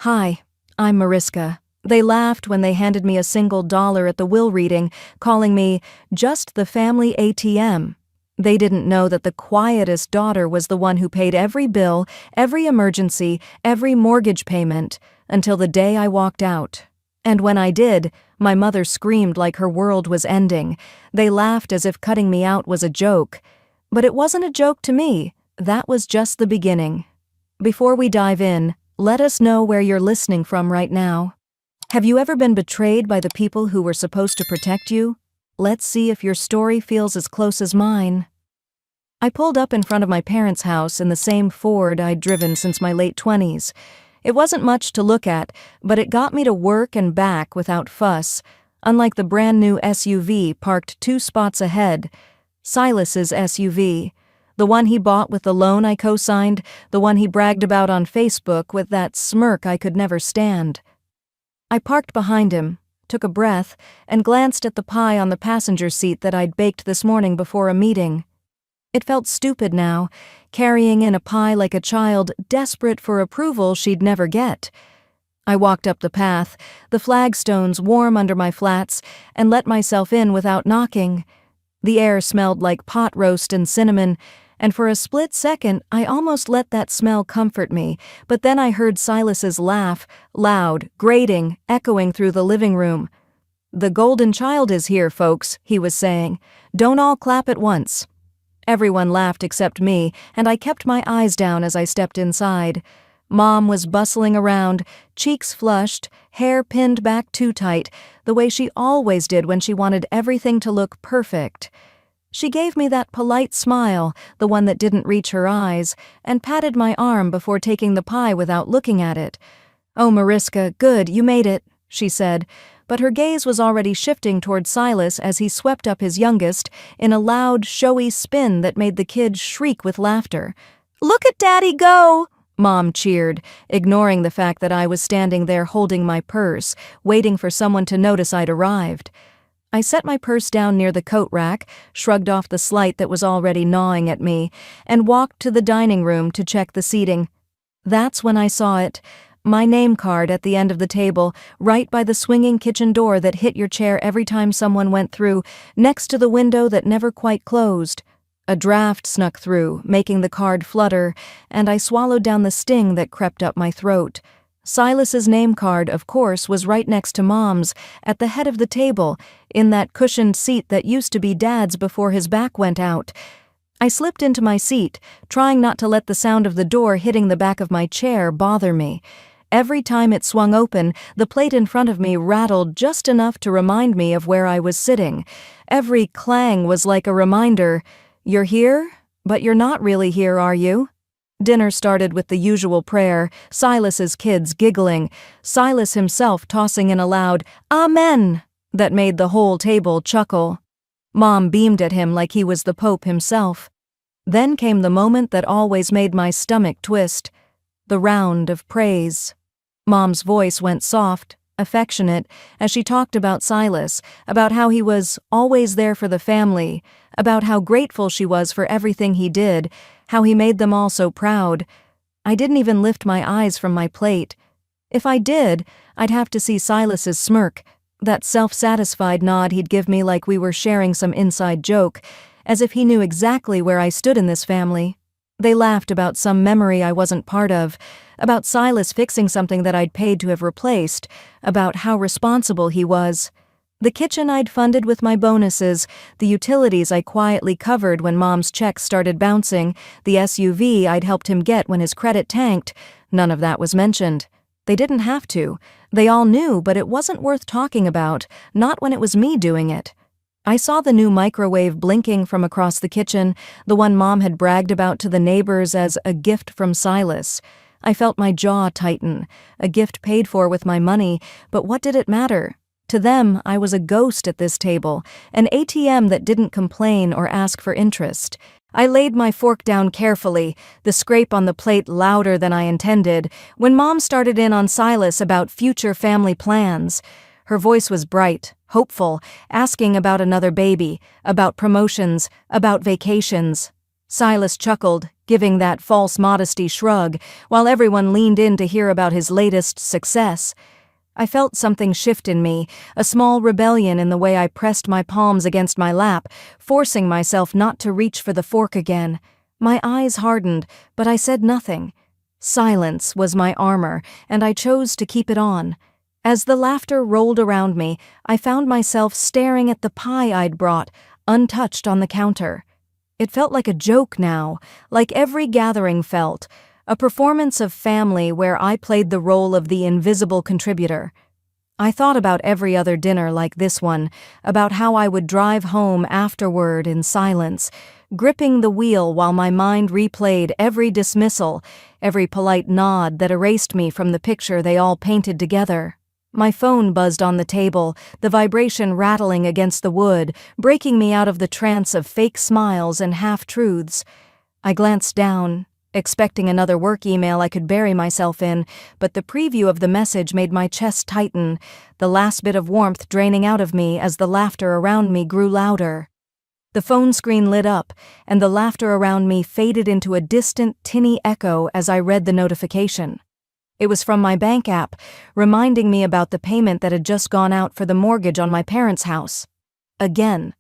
Hi, I'm Mariska. They laughed when they handed me a single dollar at the will reading, calling me just the family ATM. They didn't know that the quietest daughter was the one who paid every bill, every emergency, every mortgage payment, until the day I walked out. And when I did, my mother screamed like her world was ending. They laughed as if cutting me out was a joke. But it wasn't a joke to me. That was just the beginning. Before we dive in, let us know where you're listening from right now. Have you ever been betrayed by the people who were supposed to protect you? Let's see if your story feels as close as mine. I pulled up in front of my parents' house in the same Ford I'd driven since my late 20s. It wasn't much to look at, but it got me to work and back without fuss, unlike the brand new SUV parked 2 spots ahead. Silas's SUV. The one he bought with the loan I co-signed, the one he bragged about on Facebook with that smirk I could never stand. I parked behind him, took a breath, and glanced at the pie on the passenger seat that I'd baked this morning before a meeting. It felt stupid now, carrying in a pie like a child desperate for approval she'd never get. I walked up the path, the flagstones warm under my flats, and let myself in without knocking. The air smelled like pot roast and cinnamon, and for a split second I almost let that smell comfort me, but then I heard Silas's laugh, loud, grating, echoing through the living room. "The golden child is here, folks," he was saying. "Don't all clap at once." Everyone laughed except me, and I kept my eyes down as I stepped inside. Mom was bustling around, cheeks flushed, hair pinned back too tight, the way she always did when she wanted everything to look perfect. She gave me that polite smile, the one that didn't reach her eyes, and patted my arm before taking the pie without looking at it. "Oh, Mariska, good, you made it," she said, but her gaze was already shifting toward Silas as he swept up his youngest in a loud, showy spin that made the kid shriek with laughter. "Look at Daddy go!" Mom cheered, ignoring the fact that I was standing there holding my purse, waiting for someone to notice I'd arrived. I set my purse down near the coat rack, shrugged off the slight that was already gnawing at me, and walked to the dining room to check the seating. That's when I saw it. My name card at the end of the table, right by the swinging kitchen door that hit your chair every time someone went through, next to the window that never quite closed. A draft snuck through, making the card flutter, and I swallowed down the sting that crept up my throat. Silas's name card, of course, was right next to Mom's, at the head of the table, in that cushioned seat that used to be Dad's before his back went out. I slipped into my seat, trying not to let the sound of the door hitting the back of my chair bother me. Every time it swung open, the plate in front of me rattled just enough to remind me of where I was sitting. Every clang was like a reminder, "You're here, but you're not really here, are you?" Dinner started with the usual prayer, Silas's kids giggling, Silas himself tossing in a loud "Amen" that made the whole table chuckle. Mom beamed at him like he was the Pope himself. Then came the moment that always made my stomach twist, the round of praise. Mom's voice went soft, affectionate, as she talked about Silas, about how he was always there for the family, about how grateful she was for everything he did, how he made them all so proud. I didn't even lift my eyes from my plate. If I did, I'd have to see Silas's smirk, that self-satisfied nod he'd give me like we were sharing some inside joke, as if he knew exactly where I stood in this family. They laughed about some memory I wasn't part of, about Silas fixing something that I'd paid to have replaced, about how responsible he was. The kitchen I'd funded with my bonuses, the utilities I quietly covered when Mom's checks started bouncing, the SUV I'd helped him get when his credit tanked, none of that was mentioned. They didn't have to. They all knew, but it wasn't worth talking about, not when it was me doing it. I saw the new microwave blinking from across the kitchen, the one Mom had bragged about to the neighbors as a gift from Silas. I felt my jaw tighten, a gift paid for with my money, but what did it matter? To them, I was a ghost at this table, an ATM that didn't complain or ask for interest. I laid my fork down carefully, the scrape on the plate louder than I intended, when Mom started in on Silas about future family plans. Her voice was bright, hopeful, asking about another baby, about promotions, about vacations. Silas chuckled, giving that false modesty shrug, while everyone leaned in to hear about his latest success. I felt something shift in me, a small rebellion in the way I pressed my palms against my lap, forcing myself not to reach for the fork again. My eyes hardened, but I said nothing. Silence was my armor, and I chose to keep it on. As the laughter rolled around me, I found myself staring at the pie I'd brought, untouched on the counter. It felt like a joke now, like every gathering felt, a performance of family where I played the role of the invisible contributor. I thought about every other dinner like this one, about how I would drive home afterward in silence, gripping the wheel while my mind replayed every dismissal, every polite nod that erased me from the picture they all painted together. My phone buzzed on the table, the vibration rattling against the wood, breaking me out of the trance of fake smiles and half-truths. I glanced down, expecting another work email I could bury myself in, but the preview of the message made my chest tighten, the last bit of warmth draining out of me as the laughter around me grew louder. The phone screen lit up, and the laughter around me faded into a distant, tinny echo as I read the notification. It was from my bank app, reminding me about the payment that had just gone out for the mortgage on my parents' house. Again.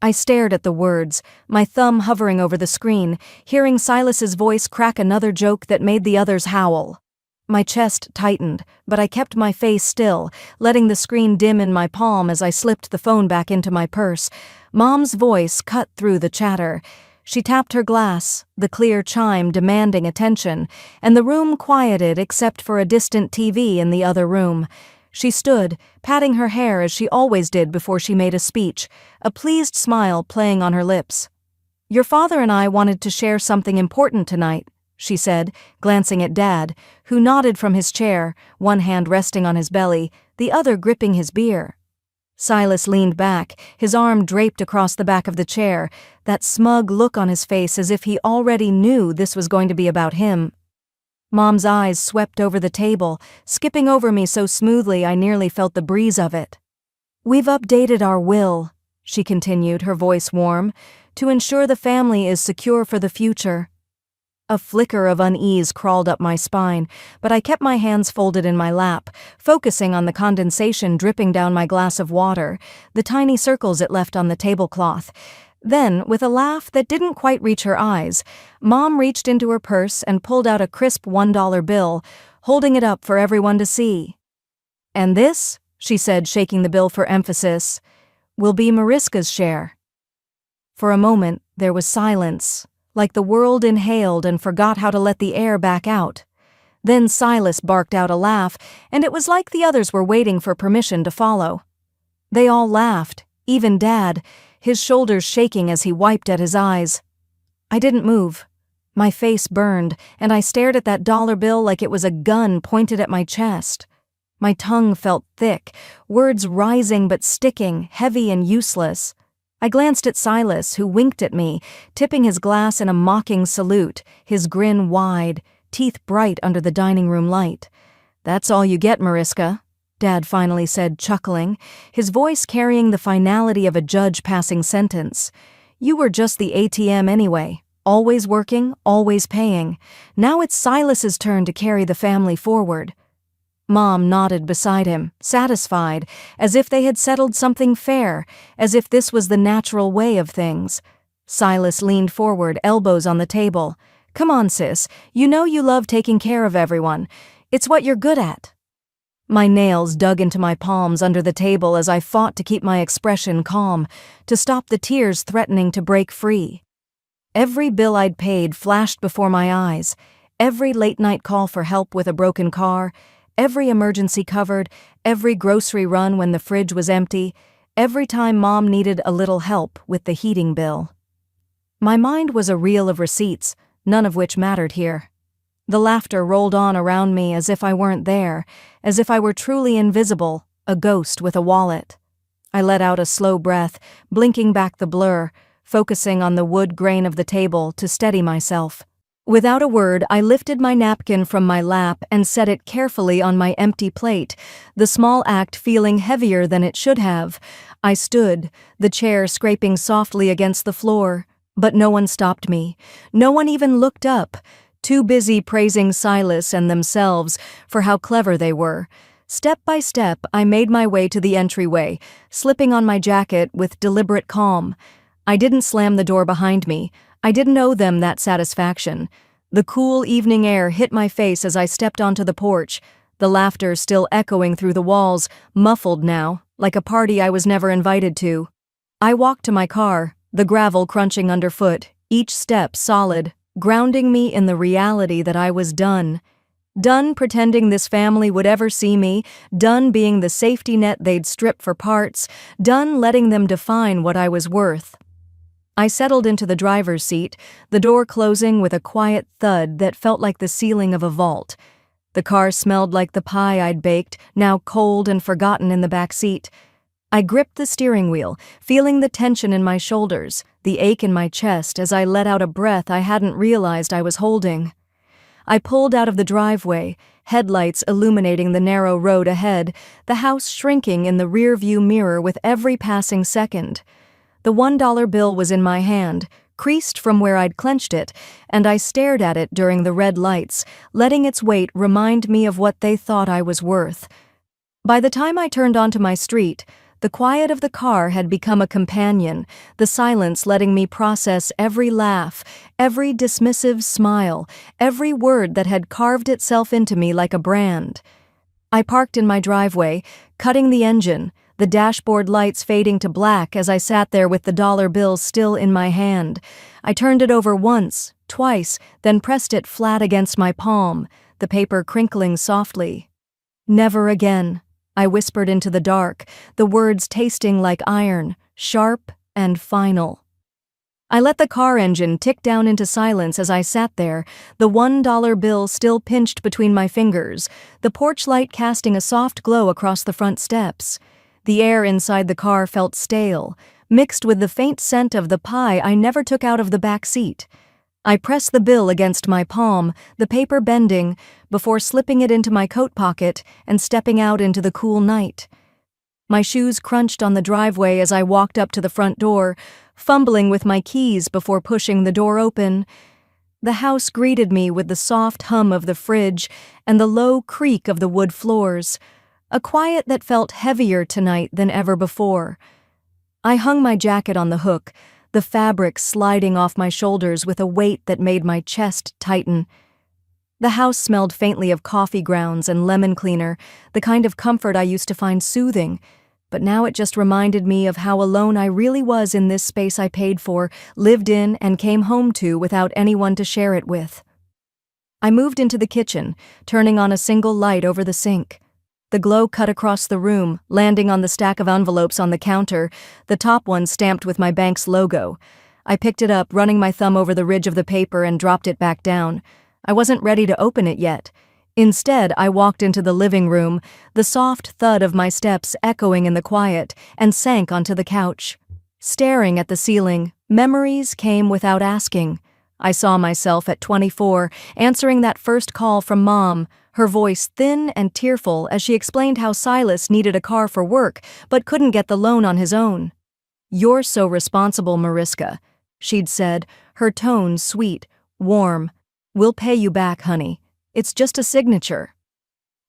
I stared at the words, my thumb hovering over the screen, hearing Silas's voice crack another joke that made the others howl. My chest tightened, but I kept my face still, letting the screen dim in my palm as I slipped the phone back into my purse. Mom's voice cut through the chatter. She tapped her glass, the clear chime demanding attention, and the room quieted except for a distant TV in the other room. She stood, patting her hair as she always did before she made a speech, a pleased smile playing on her lips. "Your father and I wanted to share something important tonight," she said, glancing at Dad, who nodded from his chair, one hand resting on his belly, the other gripping his beer. Silas leaned back, his arm draped across the back of the chair, that smug look on his face as if he already knew this was going to be about him. Mom's eyes swept over the table, skipping over me so smoothly I nearly felt the breeze of it. "We've updated our will," she continued, her voice warm, "to ensure the family is secure for the future." A flicker of unease crawled up my spine, but I kept my hands folded in my lap, focusing on the condensation dripping down my glass of water, the tiny circles it left on the tablecloth. Then, with a laugh that didn't quite reach her eyes, Mom reached into her purse and pulled out a crisp $1 bill, holding it up for everyone to see. "And this," she said, shaking the bill for emphasis, "will be Mariska's share." For a moment, there was silence, like the world inhaled and forgot how to let the air back out. Then Silas barked out a laugh, and it was like the others were waiting for permission to follow. They all laughed, even Dad, his shoulders shaking as he wiped at his eyes. I didn't move. My face burned, and I stared at that dollar bill like it was a gun pointed at my chest. My tongue felt thick, words rising but sticking, heavy and useless. I glanced at Silas, who winked at me, tipping his glass in a mocking salute, his grin wide, teeth bright under the dining room light. "That's all you get, Mariska," Dad finally said, chuckling, his voice carrying the finality of a judge passing sentence. "You were just the ATM anyway, always working, always paying. Now it's Silas's turn to carry the family forward." Mom nodded beside him, satisfied, as if they had settled something fair, as if this was the natural way of things. Silas leaned forward, elbows on the table. "Come on, sis, you know you love taking care of everyone. It's what you're good at." My nails dug into my palms under the table as I fought to keep my expression calm, to stop the tears threatening to break free. Every bill I'd paid flashed before my eyes, every late-night call for help with a broken car, every emergency covered, every grocery run when the fridge was empty, every time Mom needed a little help with the heating bill. My mind was a reel of receipts, none of which mattered here. The laughter rolled on around me as if I weren't there, as if I were truly invisible, a ghost with a wallet. I let out a slow breath, blinking back the blur, focusing on the wood grain of the table to steady myself. Without a word, I lifted my napkin from my lap and set it carefully on my empty plate, the small act feeling heavier than it should have. I stood, the chair scraping softly against the floor, But no one stopped me. No one even looked up, too busy praising Silas and themselves for how clever they were. Step by step, I made my way to the entryway, slipping on my jacket with deliberate calm. I didn't slam the door behind me. I didn't owe them that satisfaction. The cool evening air hit my face as I stepped onto the porch, the laughter still echoing through the walls, muffled now, like a party I was never invited to. I walked to my car, the gravel crunching underfoot, each step solid, grounding me in the reality that I was done. Done pretending this family would ever see me, done being the safety net they'd strip for parts, done letting them define what I was worth. I settled into the driver's seat, the door closing with a quiet thud that felt like the ceiling of a vault. The car smelled like the pie I'd baked, now cold and forgotten in the back seat. I gripped the steering wheel, feeling the tension in my shoulders, the ache in my chest as I let out a breath I hadn't realized I was holding. I pulled out of the driveway, headlights illuminating the narrow road ahead, the house shrinking in the rearview mirror with every passing second. The $1 bill was in my hand, creased from where I'd clenched it, and I stared at it during the red lights, letting its weight remind me of what they thought I was worth. By the time I turned onto my street, the quiet of the car had become a companion, the silence letting me process every laugh, every dismissive smile, every word that had carved itself into me like a brand. I parked in my driveway, cutting the engine, the dashboard lights fading to black as I sat there with the dollar bill still in my hand. I turned it over once, twice, then pressed it flat against my palm, the paper crinkling softly. "Never again," I whispered into the dark, the words tasting like iron, sharp and final. I let the car engine tick down into silence as I sat there, the $1 bill still pinched between my fingers, the porch light casting a soft glow across the front steps. The air inside the car felt stale, mixed with the faint scent of the pie I never took out of the back seat. I pressed the bill against my palm, the paper bending, before slipping it into my coat pocket and stepping out into the cool night. My shoes crunched on the driveway as I walked up to the front door, fumbling with my keys before pushing the door open. The house greeted me with the soft hum of the fridge and the low creak of the wood floors, a quiet that felt heavier tonight than ever before. I hung my jacket on the hook, the fabric sliding off my shoulders with a weight that made my chest tighten. The house smelled faintly of coffee grounds and lemon cleaner, the kind of comfort I used to find soothing, but now it just reminded me of how alone I really was in this space I paid for, lived in, and came home to without anyone to share it with. I moved into the kitchen, turning on a single light over the sink. The glow cut across the room, landing on the stack of envelopes on the counter, the top one stamped with my bank's logo. I picked it up, running my thumb over the ridge of the paper, and dropped it back down. I wasn't ready to open it yet. Instead, I walked into the living room, the soft thud of my steps echoing in the quiet, and sank onto the couch. Staring at the ceiling, memories came without asking. I saw myself at 24, answering that first call from Mom, her voice thin and tearful as she explained how Silas needed a car for work but couldn't get the loan on his own. "You're so responsible, Mariska," she'd said, her tone sweet, warm. "We'll pay you back, honey. It's just a signature."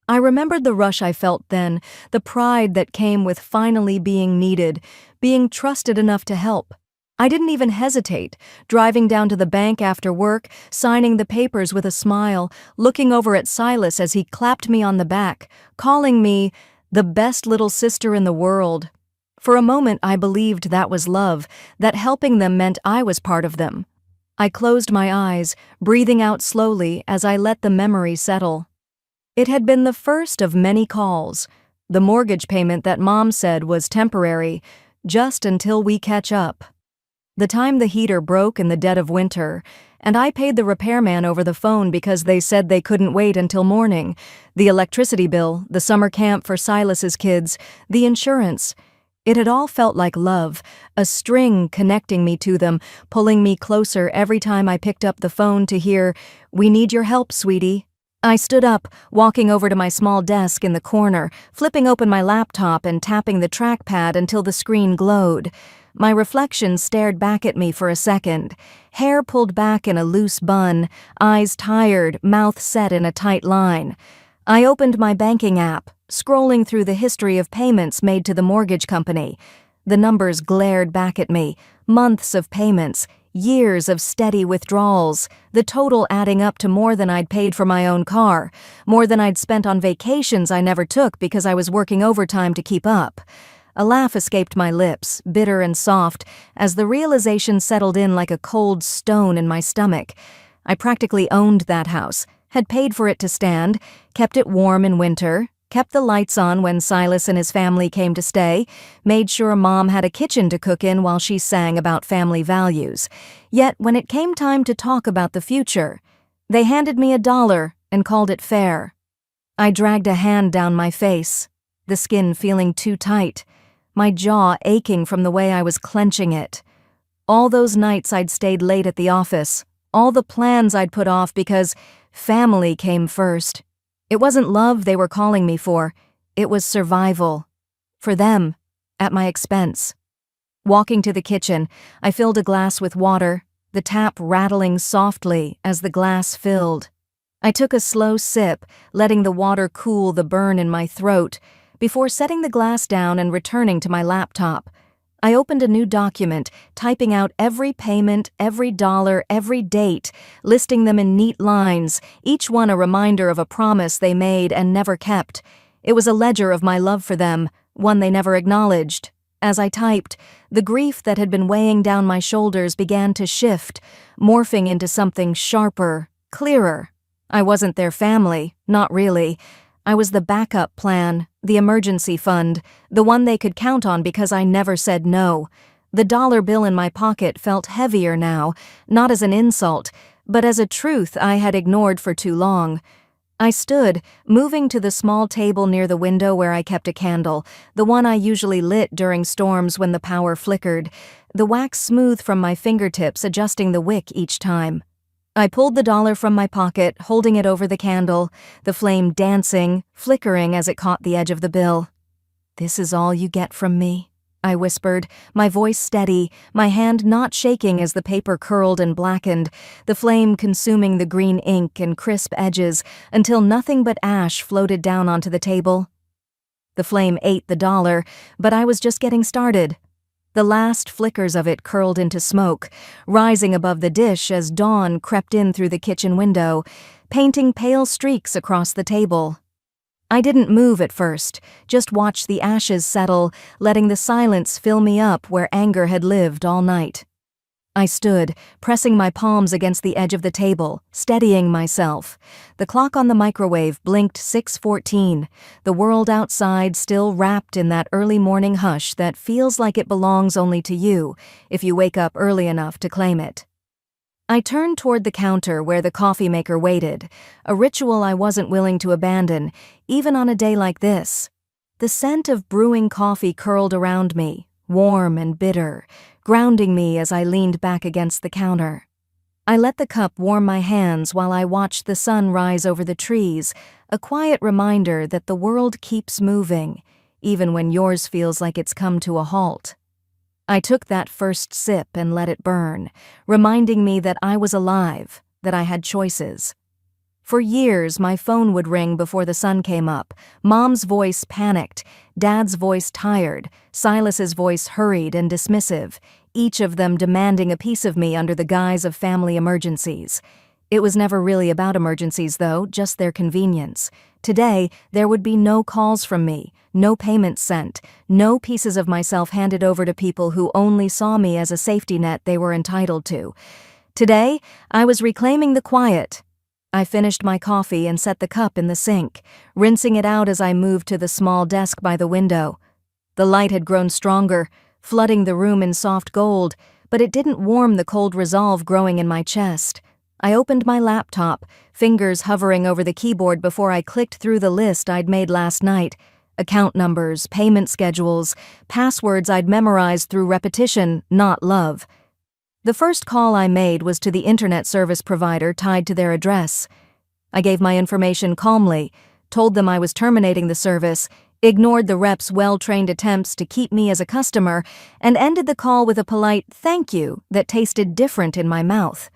I remembered the rush I felt then, the pride that came with finally being needed, being trusted enough to help. I didn't even hesitate, driving down to the bank after work, signing the papers with a smile, looking over at Silas as he clapped me on the back, calling me the best little sister in the world. For a moment I believed that was love, that helping them meant I was part of them. I closed my eyes, breathing out slowly as I let the memory settle. It had been the first of many calls, the mortgage payment that Mom said was temporary, just until we catch up. The time the heater broke in the dead of winter, and I paid the repairman over the phone because they said they couldn't wait until morning, the electricity bill, the summer camp for Silas's kids, the insurance. It had all felt like love, a string connecting me to them, pulling me closer every time I picked up the phone to hear, "We need your help, sweetie." I stood up, walking over to my small desk in the corner, flipping open my laptop and tapping the trackpad until the screen glowed. My reflection stared back at me for a second, hair pulled back in a loose bun, eyes tired, mouth set in a tight line. I opened my banking app, scrolling through the history of payments made to the mortgage company. The numbers glared back at me, months of payments, years of steady withdrawals, the total adding up to more than I'd paid for my own car, more than I'd spent on vacations I never took because I was working overtime to keep up. A laugh escaped my lips, bitter and soft, as the realization settled in like a cold stone in my stomach. I practically owned that house, had paid for it to stand, kept it warm in winter, kept the lights on when Silas and his family came to stay, made sure Mom had a kitchen to cook in while she sang about family values. Yet when it came time to talk about the future, they handed me $1 and called it fair. I dragged a hand down my face, the skin feeling too tight, my jaw aching from the way I was clenching it. All those nights I'd stayed late at the office, all the plans I'd put off because family came first. It wasn't love they were calling me for, it was survival. For them, at my expense. Walking to the kitchen, I filled a glass with water, the tap rattling softly as the glass filled. I took a slow sip, letting the water cool the burn in my throat, before setting the glass down and returning to my laptop. I opened a new document, typing out every payment, every dollar, every date, listing them in neat lines, each one a reminder of a promise they made and never kept. It was a ledger of my love for them, one they never acknowledged. As I typed, the grief that had been weighing down my shoulders began to shift, morphing into something sharper, clearer. I wasn't their family, not really. I was the backup plan, the emergency fund, the one they could count on because I never said no. The dollar bill in my pocket felt heavier now, not as an insult, but as a truth I had ignored for too long. I stood, moving to the small table near the window where I kept a candle, the one I usually lit during storms when the power flickered, the wax smooth from my fingertips adjusting the wick each time. I pulled the dollar from my pocket, holding it over the candle, the flame dancing, flickering as it caught the edge of the bill. "This is all you get from me," I whispered, my voice steady, my hand not shaking as the paper curled and blackened, the flame consuming the green ink and crisp edges until nothing but ash floated down onto the table. The flame ate the dollar, but I was just getting started. The last flickers of it curled into smoke, rising above the dish as dawn crept in through the kitchen window, painting pale streaks across the table. I didn't move at first, just watched the ashes settle, letting the silence fill me up where anger had lived all night. I stood, pressing my palms against the edge of the table, steadying myself. The clock on the microwave blinked 6:14, the world outside still wrapped in that early morning hush that feels like it belongs only to you, if you wake up early enough to claim it. I turned toward the counter where the coffee maker waited, a ritual I wasn't willing to abandon, even on a day like this. The scent of brewing coffee curled around me, warm and bitter, grounding me as I leaned back against the counter. I let the cup warm my hands while I watched the sun rise over the trees, a quiet reminder that the world keeps moving, even when yours feels like it's come to a halt. I took that first sip and let it burn, reminding me that I was alive, that I had choices. For years, my phone would ring before the sun came up, Mom's voice panicked, Dad's voice tired, Silas's voice hurried and dismissive, each of them demanding a piece of me under the guise of family emergencies. It was never really about emergencies, though, just their convenience. Today, there would be no calls from me, no payments sent, no pieces of myself handed over to people who only saw me as a safety net they were entitled to. Today, I was reclaiming the quiet. I finished my coffee and set the cup in the sink, rinsing it out as I moved to the small desk by the window. The light had grown stronger, flooding the room in soft gold, but it didn't warm the cold resolve growing in my chest. I opened my laptop, fingers hovering over the keyboard before I clicked through the list I'd made last night. Account numbers, payment schedules, passwords I'd memorized through repetition, not love. The first call I made was to the internet service provider tied to their address. I gave my information calmly, told them I was terminating the service, ignored the rep's well-trained attempts to keep me as a customer, and ended the call with a polite "thank you" that tasted different in my mouth.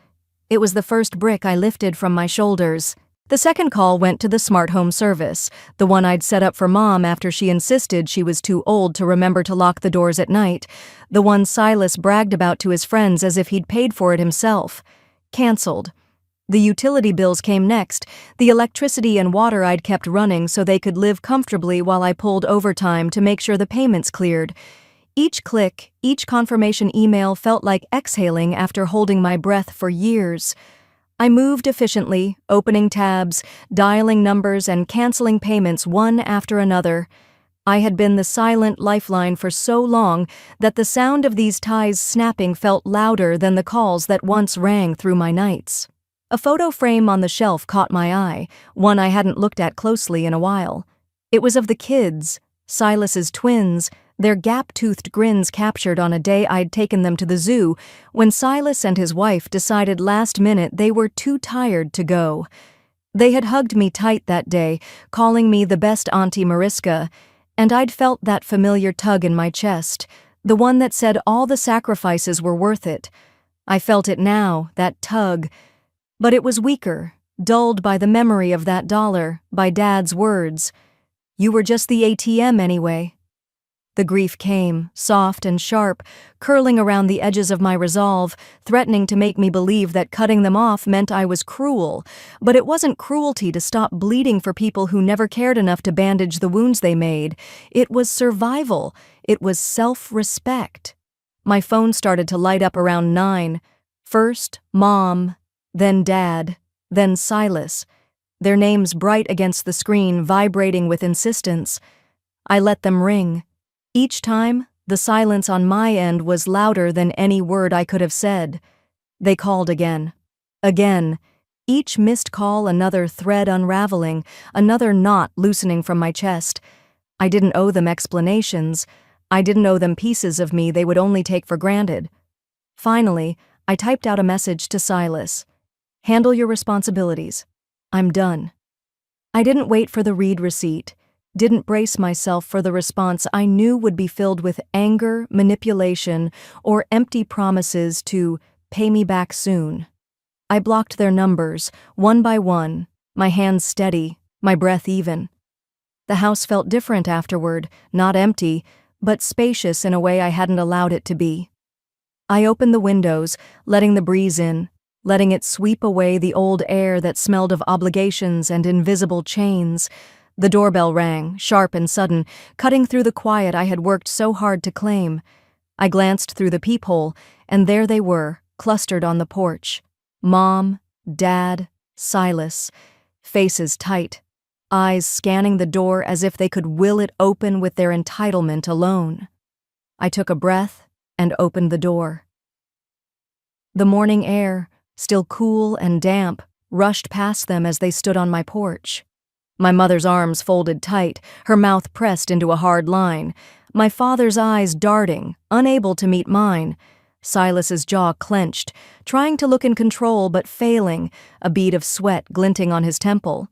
It was the first brick I lifted from my shoulders. The second call went to the smart home service, the one I'd set up for Mom after she insisted she was too old to remember to lock the doors at night, the one Silas bragged about to his friends as if he'd paid for it himself. Cancelled. The utility bills came next, the electricity and water I'd kept running so they could live comfortably while I pulled overtime to make sure the payments cleared. Each click, each confirmation email felt like exhaling after holding my breath for years. I moved efficiently, opening tabs, dialing numbers, and canceling payments one after another. I had been the silent lifeline for so long that the sound of these ties snapping felt louder than the calls that once rang through my nights. A photo frame on the shelf caught my eye, one I hadn't looked at closely in a while. It was of the kids, Silas's twins, their gap-toothed grins captured on a day I'd taken them to the zoo when Silas and his wife decided last minute they were too tired to go. They had hugged me tight that day, calling me the best Auntie Mariska, and I'd felt that familiar tug in my chest, the one that said all the sacrifices were worth it. I felt it now, that tug, but it was weaker, dulled by the memory of that dollar, by Dad's words. "You were just the ATM anyway." The grief came, soft and sharp, curling around the edges of my resolve, threatening to make me believe that cutting them off meant I was cruel. But it wasn't cruelty to stop bleeding for people who never cared enough to bandage the wounds they made. It was survival. It was self-respect. My phone started to light up around 9. First, Mom, then Dad, then Silas. Their names bright against the screen, vibrating with insistence. I let them ring. Each time, the silence on my end was louder than any word I could have said. They called again. Again. Each missed call another thread unraveling, another knot loosening from my chest. I didn't owe them explanations. I didn't owe them pieces of me they would only take for granted. Finally, I typed out a message to Silas. "Handle your responsibilities. I'm done." I didn't wait for the read receipt. Didn't brace myself for the response I knew would be filled with anger, manipulation, or empty promises to pay me back soon. I blocked their numbers, one by one, my hands steady, my breath even. The house felt different afterward, not empty, but spacious in a way I hadn't allowed it to be. I opened the windows, letting the breeze in, letting it sweep away the old air that smelled of obligations and invisible chains. The doorbell rang, sharp and sudden, cutting through the quiet I had worked so hard to claim. I glanced through the peephole, and there they were, clustered on the porch. Mom, Dad, Silas, faces tight, eyes scanning the door as if they could will it open with their entitlement alone. I took a breath and opened the door. The morning air, still cool and damp, rushed past them as they stood on my porch. My mother's arms folded tight, her mouth pressed into a hard line. My father's eyes darting, unable to meet mine. Silas's jaw clenched, trying to look in control but failing, a bead of sweat glinting on his temple.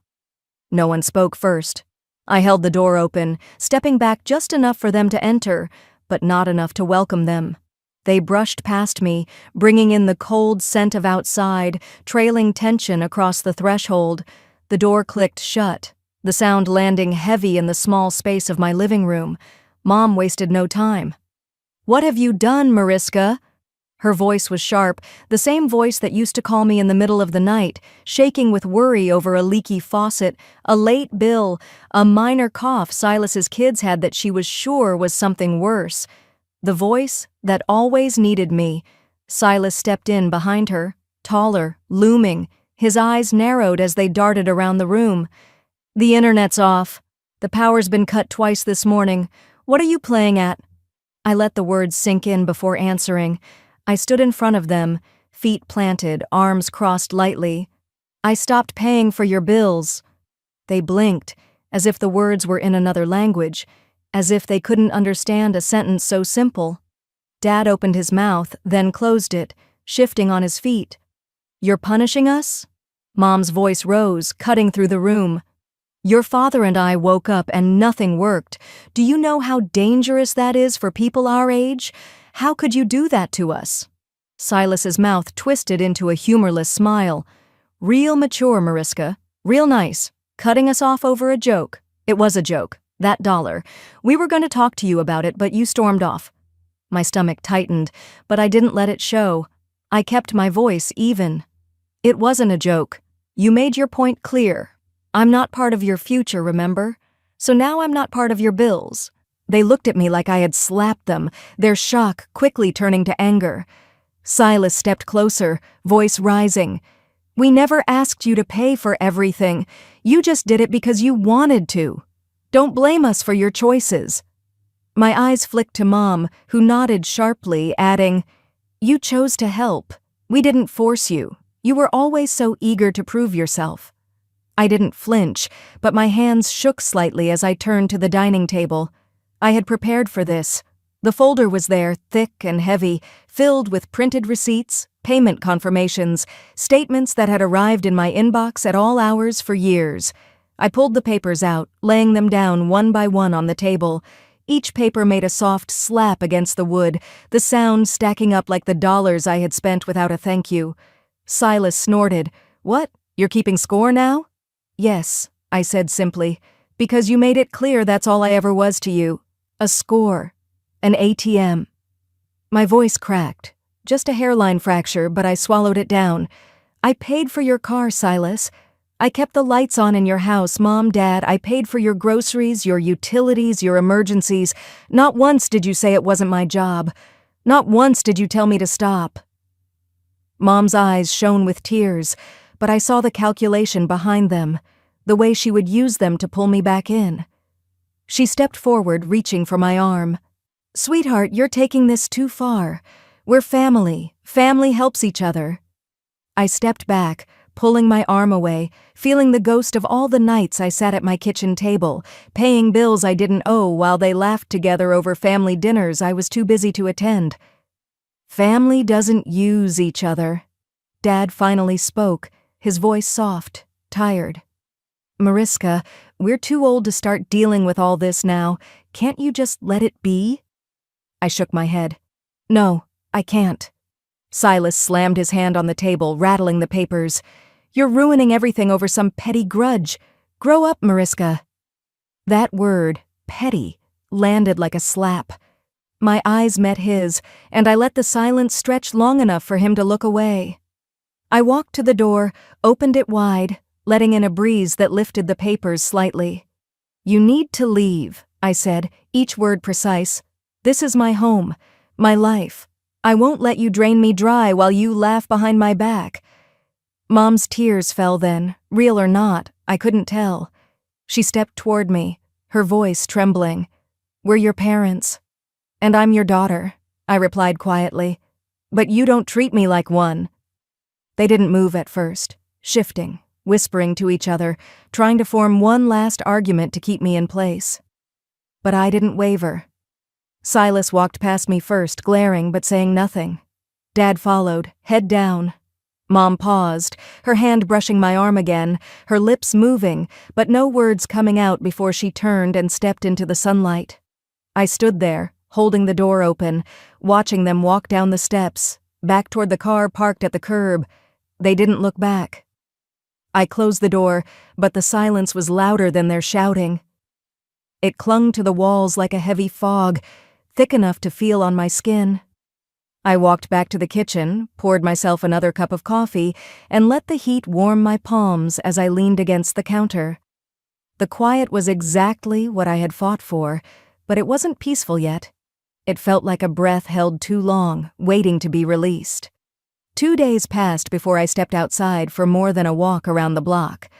No one spoke first. I held the door open, stepping back just enough for them to enter, but not enough to welcome them. They brushed past me, bringing in the cold scent of outside, trailing tension across the threshold. The door clicked shut, the sound landing heavy in the small space of my living room. Mom wasted no time. "What have you done, Mariska?" Her voice was sharp, the same voice that used to call me in the middle of the night, shaking with worry over a leaky faucet, a late bill, a minor cough Silas's kids had that she was sure was something worse. The voice that always needed me. Silas stepped in behind her, taller, looming, his eyes narrowed as they darted around the room. "The internet's off. The power's been cut twice this morning. What are you playing at?" I let the words sink in before answering. I stood in front of them, feet planted, arms crossed lightly. "I stopped paying for your bills." They blinked, as if the words were in another language, as if they couldn't understand a sentence so simple. Dad opened his mouth, then closed it, shifting on his feet. "You're punishing us?" Mom's voice rose, cutting through the room. Your father and I woke up and nothing worked. Do you know how dangerous that is for people our age? How could you do that to us?" Silas's mouth twisted into a humorless smile. "Real mature, Mariska. Real nice. Cutting us off over a joke. It was a joke. That dollar. We were going to talk to you about it, but you stormed off." My stomach tightened, but I didn't let it show. I kept my voice even. "It wasn't a joke. You made your point clear. I'm not part of your future, remember? So now I'm not part of your bills." They looked at me like I had slapped them, their shock quickly turning to anger. Silas stepped closer, voice rising. "We never asked you to pay for everything. You just did it because you wanted to. Don't blame us for your choices." My eyes flicked to Mom, who nodded sharply, adding, "You chose to help. We didn't force you. You were always so eager to prove yourself." I didn't flinch, but my hands shook slightly as I turned to the dining table. I had prepared for this. The folder was there, thick and heavy, filled with printed receipts, payment confirmations, statements that had arrived in my inbox at all hours for years. I pulled the papers out, laying them down one by one on the table. Each paper made a soft slap against the wood, the sound stacking up like the dollars I had spent without a thank you. Silas snorted. "What? You're keeping score now?" "Yes," I said simply, "because you made it clear that's all I ever was to you. A score. An ATM." My voice cracked. Just a hairline fracture, but I swallowed it down. "I paid for your car, Silas. I kept the lights on in your house, Mom, Dad. I paid for your groceries, your utilities, your emergencies. Not once did you say it wasn't my job. Not once did you tell me to stop." Mom's eyes shone with tears, but I saw the calculation behind them, the way she would use them to pull me back in. She stepped forward, reaching for my arm. "Sweetheart, you're taking this too far. We're family. Family helps each other." I stepped back, pulling my arm away, feeling the ghost of all the nights I sat at my kitchen table, paying bills I didn't owe while they laughed together over family dinners I was too busy to attend. "Family doesn't use each other." Dad finally spoke, his voice soft, tired. "Mariska, we're too old to start dealing with all this now. Can't you just let it be?" I shook my head. "No, I can't." Silas slammed his hand on the table, rattling the papers. "You're ruining everything over some petty grudge. Grow up, Mariska." That word, petty, landed like a slap. My eyes met his, and I let the silence stretch long enough for him to look away. I walked to the door, opened it wide, letting in a breeze that lifted the papers slightly. "You need to leave," I said, each word precise. "This is my home, my life. I won't let you drain me dry while you laugh behind my back." Mom's tears fell then, real or not, I couldn't tell. She stepped toward me, her voice trembling. "We're your parents." "And I'm your daughter," I replied quietly. "But you don't treat me like one." They didn't move at first, shifting, whispering to each other, trying to form one last argument to keep me in place. But I didn't waver. Silas walked past me first, glaring but saying nothing. Dad followed, head down. Mom paused, her hand brushing my arm again, her lips moving, but no words coming out before she turned and stepped into the sunlight. I stood there, holding the door open, watching them walk down the steps, back toward the car parked at the curb. They didn't look back. I closed the door, but the silence was louder than their shouting. It clung to the walls like a heavy fog, thick enough to feel on my skin. I walked back to the kitchen, poured myself another cup of coffee, and let the heat warm my palms as I leaned against the counter. The quiet was exactly what I had fought for, but it wasn't peaceful yet. It felt like a breath held too long, waiting to be released. 2 days passed before I stepped outside for more than a walk around the block.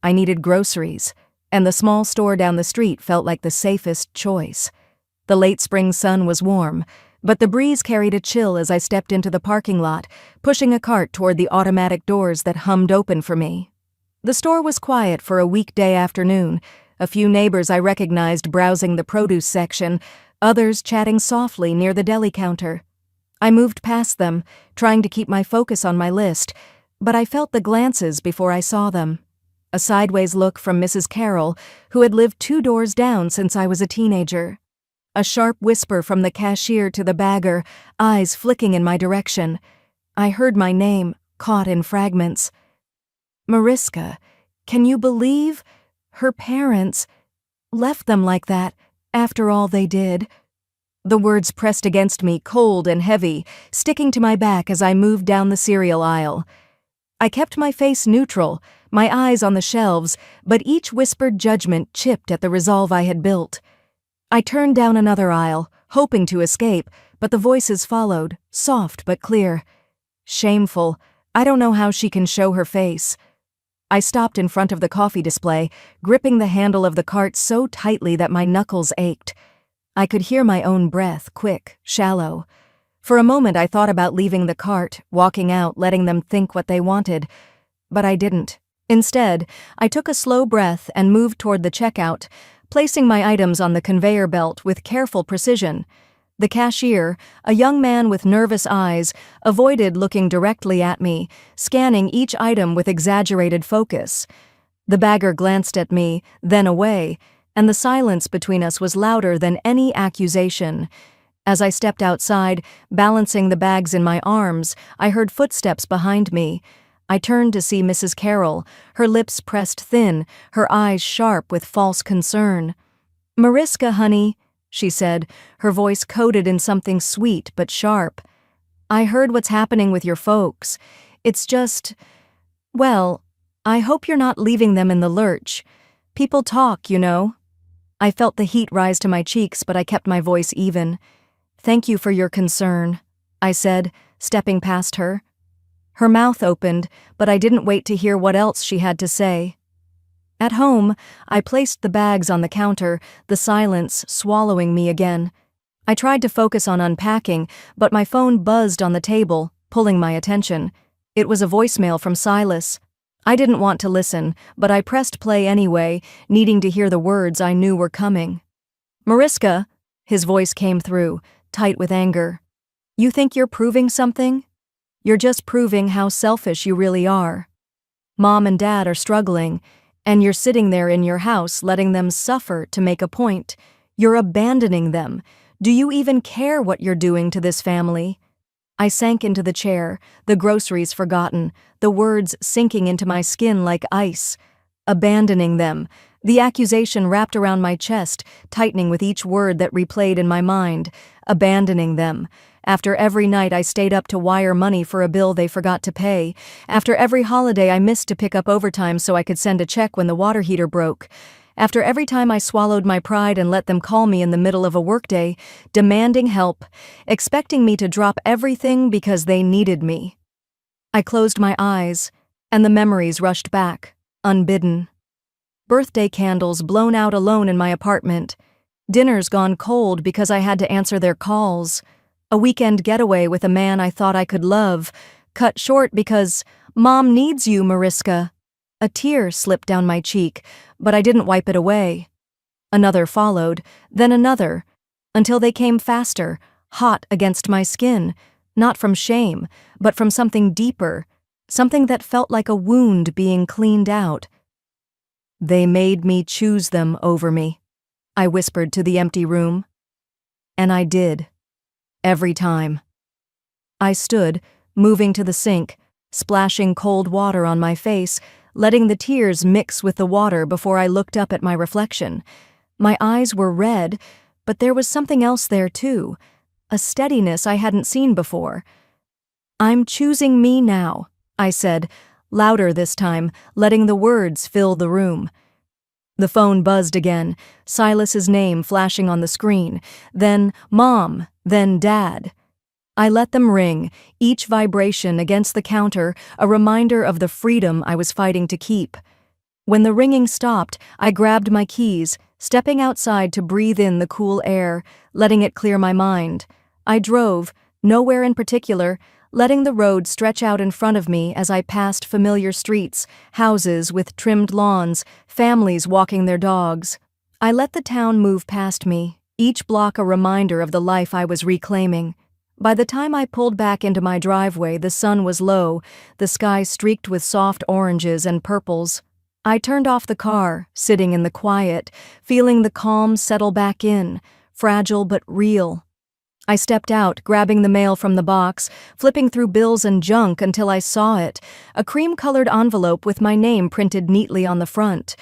I needed groceries, and the small store down the street felt like the safest choice. The late spring sun was warm, but the breeze carried a chill as I stepped into the parking lot, pushing a cart toward the automatic doors that hummed open for me. The store was quiet for a weekday afternoon, a few neighbors I recognized browsing the produce section, others chatting softly near the deli counter. I moved past them, trying to keep my focus on my list, but I felt the glances before I saw them. A sideways look from Mrs. Carroll, who had lived 2 doors down since I was a teenager. A sharp whisper from the cashier to the bagger, eyes flicking in my direction. I heard my name, caught in fragments. Mariska, can you believe? Her parents left them like that, after all they did. The words pressed against me, cold and heavy, sticking to my back as I moved down the cereal aisle. I kept my face neutral, my eyes on the shelves, but each whispered judgment chipped at the resolve I had built. I turned down another aisle, hoping to escape, but the voices followed, soft but clear. Shameful. I don't know how she can show her face. I stopped in front of the coffee display, gripping the handle of the cart so tightly that my knuckles ached. I could hear my own breath, quick, shallow. For a moment I thought about leaving the cart, walking out, letting them think what they wanted. But I didn't. Instead, I took a slow breath and moved toward the checkout, placing my items on the conveyor belt with careful precision. The cashier, a young man with nervous eyes, avoided looking directly at me, scanning each item with exaggerated focus. The bagger glanced at me, then away, and the silence between us was louder than any accusation. As I stepped outside, balancing the bags in my arms, I heard footsteps behind me. I turned to see Mrs. Carroll, her lips pressed thin, her eyes sharp with false concern. "Mariska, honey," she said, her voice coated in something sweet but sharp. "I heard what's happening with your folks. It's just, well, I hope you're not leaving them in the lurch. People talk, you know." I felt the heat rise to my cheeks, but I kept my voice even. "Thank you for your concern," I said, stepping past her. Her mouth opened, but I didn't wait to hear what else she had to say. At home, I placed the bags on the counter, the silence swallowing me again. I tried to focus on unpacking, but my phone buzzed on the table, pulling my attention. It was a voicemail from Silas. I didn't want to listen, but I pressed play anyway, needing to hear the words I knew were coming. "Mariska," his voice came through, tight with anger. "You think you're proving something? You're just proving how selfish you really are. Mom and Dad are struggling, and you're sitting there in your house letting them suffer to make a point. You're abandoning them. Do you even care what you're doing to this family?" I sank into the chair, the groceries forgotten, the words sinking into my skin like ice. Abandoning them. The accusation wrapped around my chest, tightening with each word that replayed in my mind. Abandoning them. After every night I stayed up to wire money for a bill they forgot to pay. After every holiday I missed to pick up overtime so I could send a check when the water heater broke. After every time I swallowed my pride and let them call me in the middle of a workday, demanding help, expecting me to drop everything because they needed me. I closed my eyes, and the memories rushed back, unbidden. Birthday candles blown out alone in my apartment. Dinners gone cold because I had to answer their calls. A weekend getaway with a man I thought I could love, cut short because, "Mom needs you, Mariska." A tear slipped down my cheek, but I didn't wipe it away. Another followed, then another, until they came faster, hot against my skin, not from shame, but from something deeper, something that felt like a wound being cleaned out. "They made me choose them over me," I whispered to the empty room. And I did. Every time. I stood, moving to the sink, splashing cold water on my face, letting the tears mix with the water before I looked up at my reflection. My eyes were red, but there was something else there too, a steadiness I hadn't seen before. "I'm choosing me now," I said, louder this time, letting the words fill the room. The phone buzzed again, Silas's name flashing on the screen, then Mom, then Dad. I let them ring, each vibration against the counter a reminder of the freedom I was fighting to keep. When the ringing stopped, I grabbed my keys, stepping outside to breathe in the cool air, letting it clear my mind. I drove, nowhere in particular, letting the road stretch out in front of me as I passed familiar streets, houses with trimmed lawns, families walking their dogs. I let the town move past me, each block a reminder of the life I was reclaiming. By the time I pulled back into my driveway, the sun was low, the sky streaked with soft oranges and purples. I turned off the car, sitting in the quiet, feeling the calm settle back in, fragile but real. I stepped out, grabbing the mail from the box, flipping through bills and junk until I saw it, a cream-colored envelope with my name printed neatly on the front.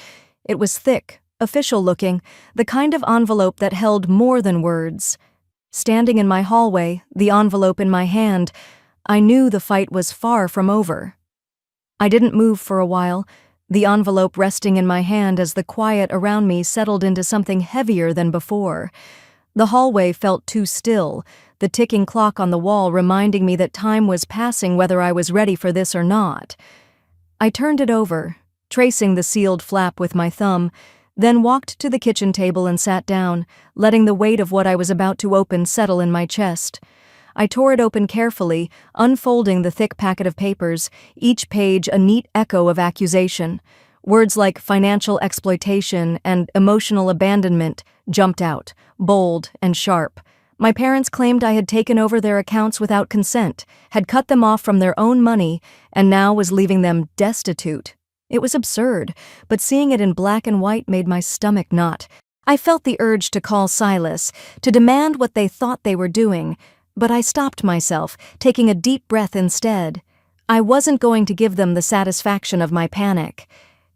It was thick, official-looking, the kind of envelope that held more than words. Standing in my hallway, the envelope in my hand, I knew the fight was far from over. I didn't move for a while, the envelope resting in my hand as the quiet around me settled into something heavier than before. The hallway felt too still, the ticking clock on the wall reminding me that time was passing whether I was ready for this or not. I turned it over, tracing the sealed flap with my thumb, then walked to the kitchen table and sat down, letting the weight of what I was about to open settle in my chest. I tore it open carefully, unfolding the thick packet of papers, each page a neat echo of accusation. Words like financial exploitation and emotional abandonment jumped out, bold and sharp. My parents claimed I had taken over their accounts without consent, had cut them off from their own money, and now was leaving them destitute. It was absurd, but seeing it in black and white made my stomach knot. I felt the urge to call Silas, to demand what they thought they were doing, but I stopped myself, taking a deep breath instead. I wasn't going to give them the satisfaction of my panic.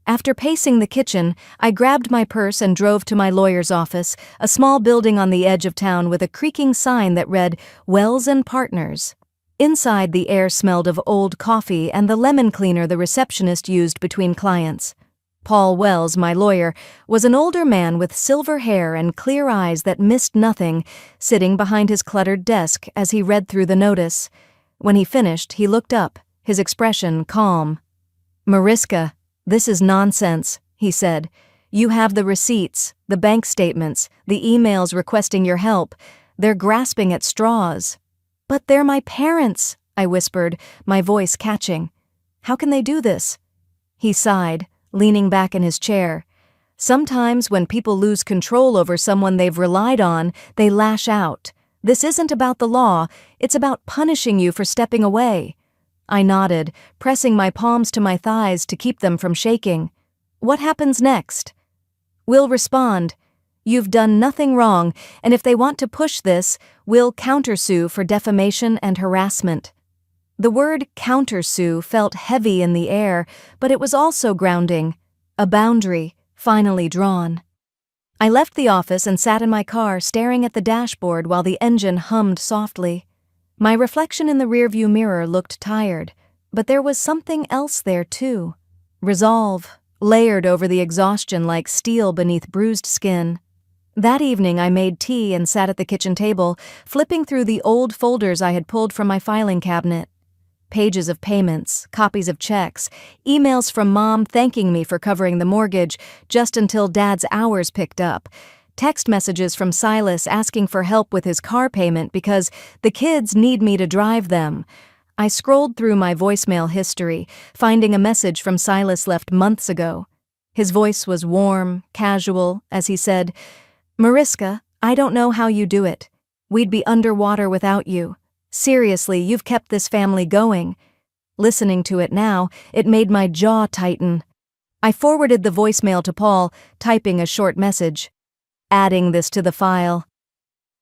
After pacing the kitchen, I grabbed my purse and drove to my lawyer's office, a small building on the edge of town with a creaking sign that read, Wells & Partners. Inside, the air smelled of old coffee and the lemon cleaner the receptionist used between clients. Paul Wells, my lawyer, was an older man with silver hair and clear eyes that missed nothing, sitting behind his cluttered desk as he read through the notice. When he finished, he looked up, his expression calm. "Mariska, this is nonsense," he said. "You have the receipts, the bank statements, the emails requesting your help. They're grasping at straws." "But they're my parents," I whispered, my voice catching. "How can they do this?" He sighed, leaning back in his chair. "Sometimes when people lose control over someone they've relied on, they lash out. This isn't about the law, it's about punishing you for stepping away." I nodded, pressing my palms to my thighs to keep them from shaking. "What happens next?" "We'll respond. You've done nothing wrong, and if they want to push this, we'll countersue for defamation and harassment." The word countersue felt heavy in the air, but it was also grounding, a boundary finally drawn. I left the office and sat in my car staring at the dashboard while the engine hummed softly. My reflection in the rearview mirror looked tired, but there was something else there too. Resolve, layered over the exhaustion like steel beneath bruised skin. That evening I made tea and sat at the kitchen table, flipping through the old folders I had pulled from my filing cabinet. Pages of payments, copies of checks, emails from Mom thanking me for covering the mortgage just until Dad's hours picked up, text messages from Silas asking for help with his car payment because the kids need me to drive them. I scrolled through my voicemail history, finding a message from Silas left months ago. His voice was warm, casual, as he said, "Mariska, I don't know how you do it. We'd be underwater without you. Seriously, you've kept this family going." Listening to it now, it made my jaw tighten. I forwarded the voicemail to Paul, typing a short message. "Adding this to the file."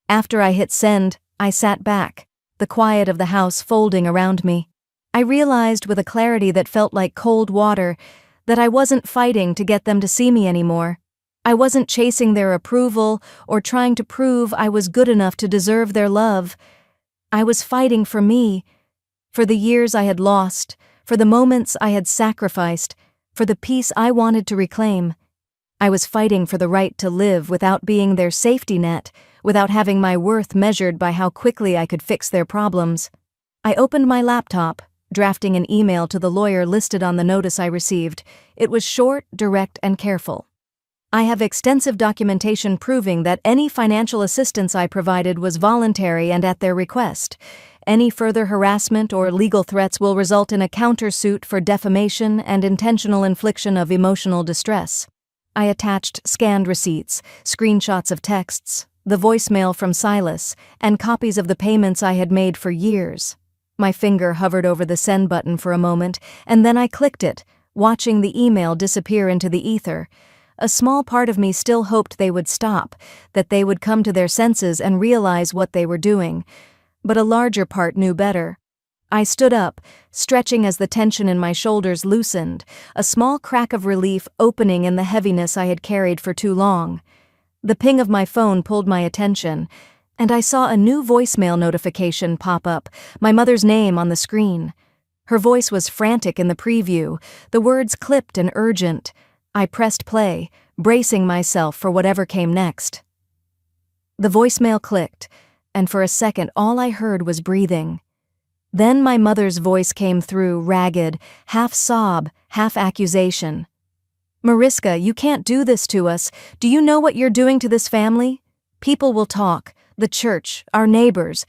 After I hit send, I sat back, the quiet of the house folding around me. I realized with a clarity that felt like cold water that I wasn't fighting to get them to see me anymore. I wasn't chasing their approval or trying to prove I was good enough to deserve their love. I was fighting for me, for the years I had lost, for the moments I had sacrificed, for the peace I wanted to reclaim. I was fighting for the right to live without being their safety net, without having my worth measured by how quickly I could fix their problems. I opened my laptop, drafting an email to the lawyer listed on the notice I received. It was short, direct, and careful. "I have extensive documentation proving that any financial assistance I provided was voluntary and at their request. Any further harassment or legal threats will result in a countersuit for defamation and intentional infliction of emotional distress." I attached scanned receipts, screenshots of texts, the voicemail from Silas, and copies of the payments I had made for years. My finger hovered over the send button for a moment, and then I clicked it, watching the email disappear into the ether. A small part of me still hoped they would stop, that they would come to their senses and realize what they were doing. But a larger part knew better. I stood up, stretching as the tension in my shoulders loosened, a small crack of relief opening in the heaviness I had carried for too long. The ping of my phone pulled my attention, and I saw a new voicemail notification pop up, my mother's name on the screen. Her voice was frantic in the preview, the words clipped and urgent. I pressed play, bracing myself for whatever came next. The voicemail clicked, and for a second all I heard was breathing. Then my mother's voice came through, ragged, half sob, half accusation. "Mariska, you can't do this to us. Do you know what you're doing to this family? People will talk, the church, our neighbors.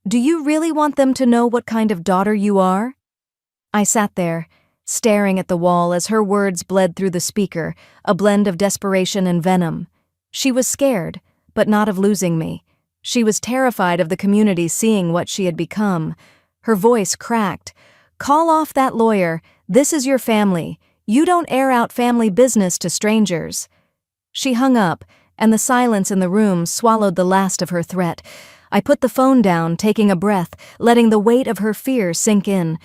Do you really want them to know what kind of daughter you are?" I sat there, staring at the wall as her words bled through the speaker, a blend of desperation and venom. She was scared, but not of losing me. She was terrified of the community seeing what she had become. Her voice cracked. "Call off that lawyer. This is your family. You don't air out family business to strangers." She hung up, and the silence in the room swallowed the last of her threat. I put the phone down, taking a breath, letting the weight of her fear sink in.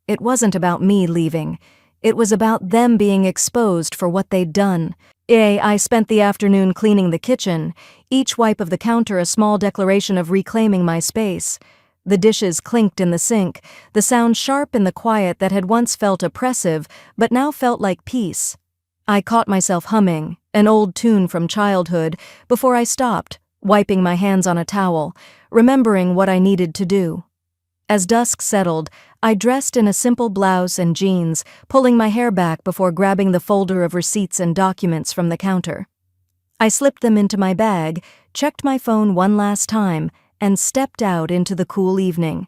It wasn't about me leaving. It was about them being exposed for what they'd done. I spent the afternoon cleaning the kitchen, each wipe of the counter a small declaration of reclaiming my space. The dishes clinked in the sink, the sound sharp in the quiet that had once felt oppressive but now felt like peace. I caught myself humming, an old tune from childhood, before I stopped, wiping my hands on a towel, remembering what I needed to do. As dusk settled, I dressed in a simple blouse and jeans, pulling my hair back before grabbing the folder of receipts and documents from the counter. I slipped them into my bag, checked my phone one last time, and stepped out into the cool evening.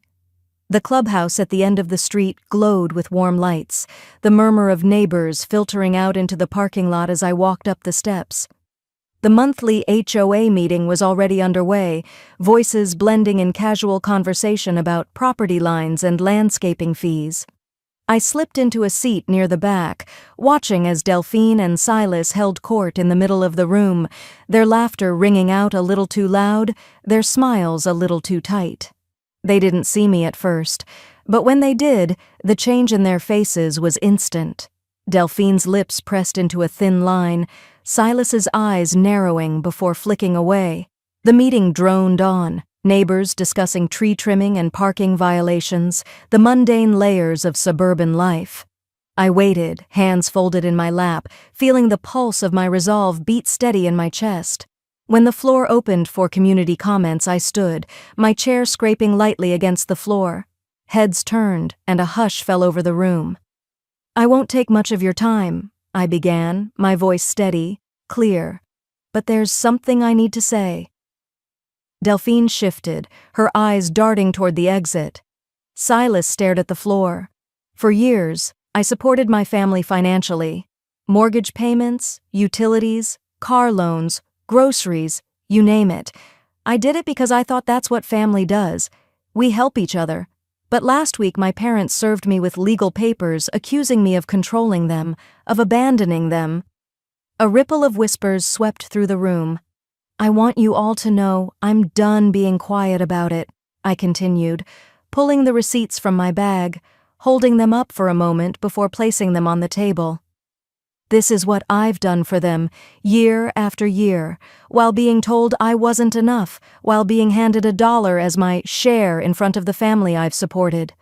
The clubhouse at the end of the street glowed with warm lights, the murmur of neighbors filtering out into the parking lot as I walked up the steps. The monthly HOA meeting was already underway, voices blending in casual conversation about property lines and landscaping fees. I slipped into a seat near the back, watching as Delphine and Silas held court in the middle of the room, their laughter ringing out a little too loud, their smiles a little too tight. They didn't see me at first, but when they did, the change in their faces was instant. Delphine's lips pressed into a thin line, Silas's eyes narrowing before flicking away. The meeting droned on. Neighbors discussing tree trimming and parking violations, the mundane layers of suburban life. I waited, hands folded in my lap, feeling the pulse of my resolve beat steady in my chest. When the floor opened for community comments, I stood, my chair scraping lightly against the floor. Heads turned, and a hush fell over the room. "I won't take much of your time," I began, my voice steady, clear. "But there's something I need to say." Delphine shifted, her eyes darting toward the exit. Silas stared at the floor. For years, I supported my family financially. Mortgage payments, utilities, car loans, groceries, you name it. I did it because I thought that's what family does. We help each other. But last week my parents served me with legal papers accusing me of controlling them, of abandoning them. A ripple of whispers swept through the room. "I want you all to know I'm done being quiet about it," I continued, pulling the receipts from my bag, holding them up for a moment before placing them on the table. "This is what I've done for them, year after year, while being told I wasn't enough, while being handed $1 as my share in front of the family I've supported."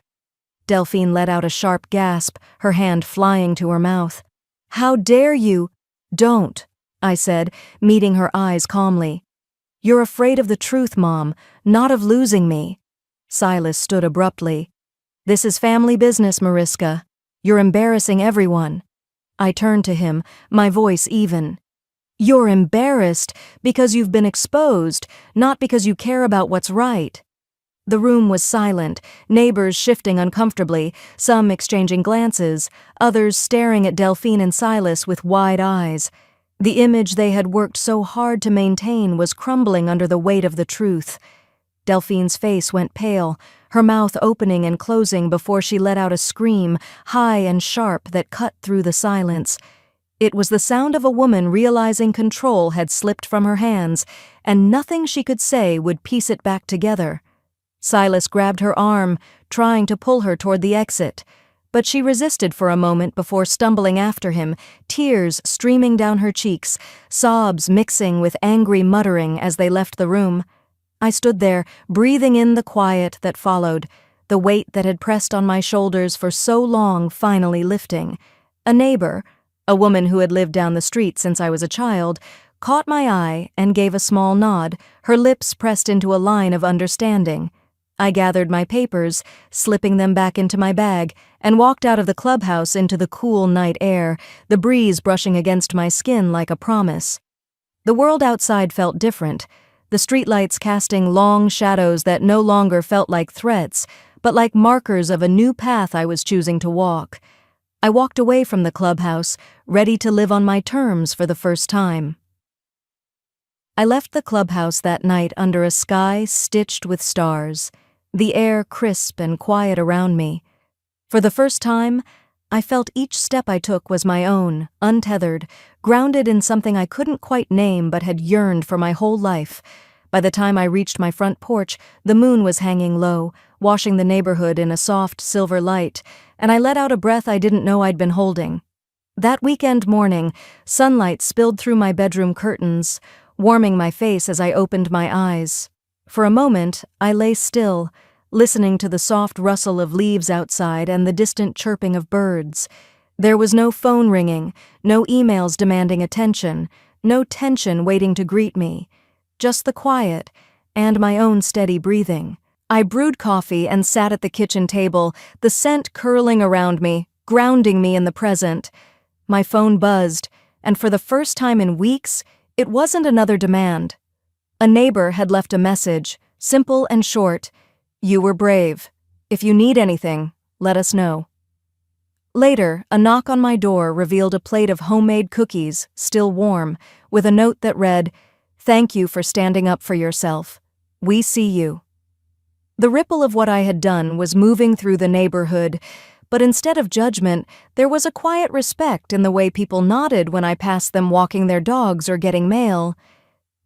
Delphine let out a sharp gasp, her hand flying to her mouth. "How dare you?" "Don't," I said, meeting her eyes calmly. "You're afraid of the truth, Mom, not of losing me." Silas stood abruptly. "This is family business, Mariska. You're embarrassing everyone." I turned to him, my voice even. "You're embarrassed because you've been exposed, not because you care about what's right." The room was silent, neighbors shifting uncomfortably, some exchanging glances, others staring at Delphine and Silas with wide eyes. The image they had worked so hard to maintain was crumbling under the weight of the truth. Delphine's face went pale, her mouth opening and closing before she let out a scream, high and sharp, that cut through the silence. It was the sound of a woman realizing control had slipped from her hands, and nothing she could say would piece it back together. Silas grabbed her arm, trying to pull her toward the exit, but she resisted for a moment before stumbling after him, tears streaming down her cheeks, sobs mixing with angry muttering as they left the room. I stood there, breathing in the quiet that followed, the weight that had pressed on my shoulders for so long finally lifting. A neighbor, a woman who had lived down the street since I was a child, caught my eye and gave a small nod, her lips pressed into a line of understanding. I gathered my papers, slipping them back into my bag, and walked out of the clubhouse into the cool night air, the breeze brushing against my skin like a promise. The world outside felt different, the streetlights casting long shadows that no longer felt like threats, but like markers of a new path I was choosing to walk. I walked away from the clubhouse, ready to live on my terms for the first time. I left the clubhouse that night under a sky stitched with stars, the air crisp and quiet around me. For the first time, I felt each step I took was my own, untethered, grounded in something I couldn't quite name but had yearned for my whole life. By the time I reached my front porch, the moon was hanging low, washing the neighborhood in a soft silver light, and I let out a breath I didn't know I'd been holding. That weekend morning, sunlight spilled through my bedroom curtains, warming my face as I opened my eyes. For a moment, I lay still, listening to the soft rustle of leaves outside and the distant chirping of birds. There was no phone ringing, no emails demanding attention, no tension waiting to greet me. Just the quiet, and my own steady breathing. I brewed coffee and sat at the kitchen table, the scent curling around me, grounding me in the present. My phone buzzed, and for the first time in weeks, it wasn't another demand. A neighbor had left a message, simple and short. "You were brave. If you need anything, let us know." Later, a knock on my door revealed a plate of homemade cookies, still warm, with a note that read, "Thank you for standing up for yourself. We see you." The ripple of what I had done was moving through the neighborhood, but instead of judgment, there was a quiet respect in the way people nodded when I passed them walking their dogs or getting mail.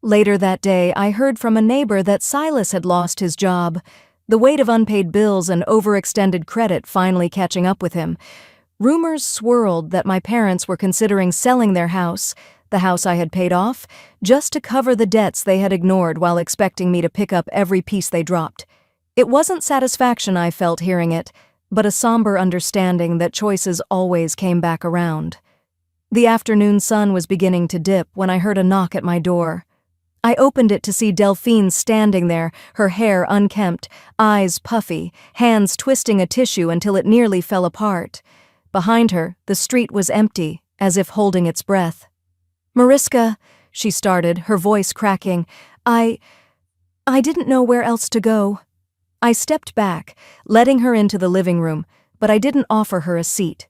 Later that day, I heard from a neighbor that Silas had lost his job, the weight of unpaid bills and overextended credit finally catching up with him. Rumors swirled that my parents were considering selling their house, the house I had paid off, just to cover the debts they had ignored while expecting me to pick up every piece they dropped. It wasn't satisfaction I felt hearing it, but a somber understanding that choices always came back around. The afternoon sun was beginning to dip when I heard a knock at my door. I opened it to see Delphine standing there, her hair unkempt, eyes puffy, hands twisting a tissue until it nearly fell apart. Behind her, the street was empty, as if holding its breath. "Mariska," she started, her voice cracking, I didn't know where else to go." I stepped back, letting her into the living room, but I didn't offer her a seat.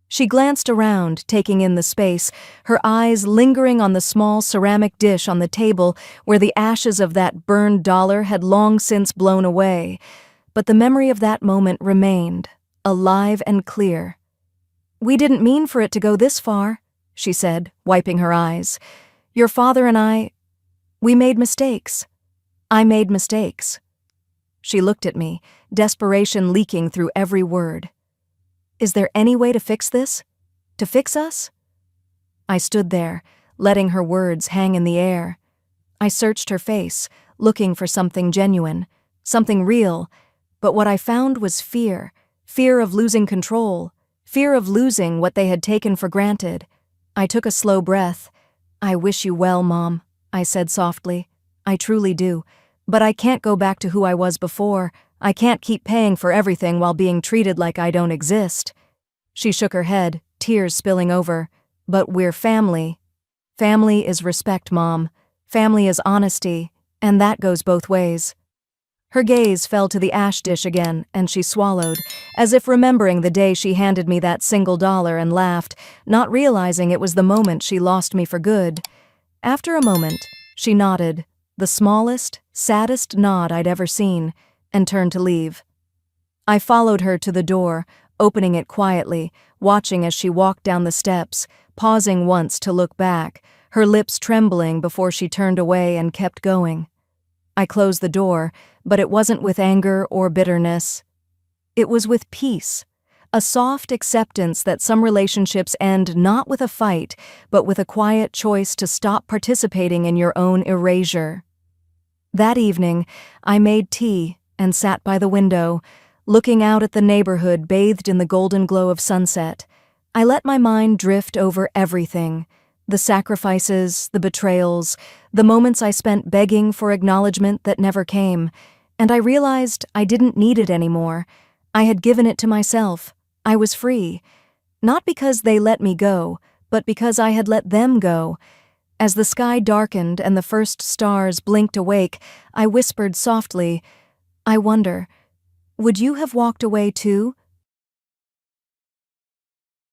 She glanced around, taking in the space, her eyes lingering on the small ceramic dish on the table where the ashes of that burned dollar had long since blown away. But the memory of that moment remained, alive and clear. "We didn't mean for it to go this far," she said, wiping her eyes. "Your father and we made mistakes. I made mistakes." She looked at me, desperation leaking through every word. "Is there any way to fix this? To fix us?" I stood there, letting her words hang in the air. I searched her face, looking for something genuine, something real, but what I found was fear of losing control, fear of losing what they had taken for granted. I took a slow breath. "I wish you well, Mom," I said softly. "I truly do. But I can't go back to who I was before. I can't keep paying for everything while being treated like I don't exist." She shook her head, tears spilling over. "But we're family. Family is respect, Mom. Family is honesty, and that goes both ways." Her gaze fell to the ash dish again, and she swallowed, as if remembering the day she handed me that $1 and laughed, not realizing it was the moment she lost me for good. After a moment, she nodded, the smallest, saddest nod I'd ever seen, and turned to leave. I followed her to the door, opening it quietly, watching as she walked down the steps, pausing once to look back, her lips trembling before she turned away and kept going. I closed the door, but it wasn't with anger or bitterness. It was with peace, a soft acceptance that some relationships end not with a fight, but with a quiet choice to stop participating in your own erasure. That evening, I made tea and sat by the window, looking out at the neighborhood bathed in the golden glow of sunset. I let my mind drift over everything, the sacrifices, the betrayals, the moments I spent begging for acknowledgement that never came, and I realized I didn't need it anymore. I had given it to myself. I was free. Not because they let me go, but because I had let them go. As the sky darkened and the first stars blinked awake, I whispered softly, "I wonder, would you have walked away too,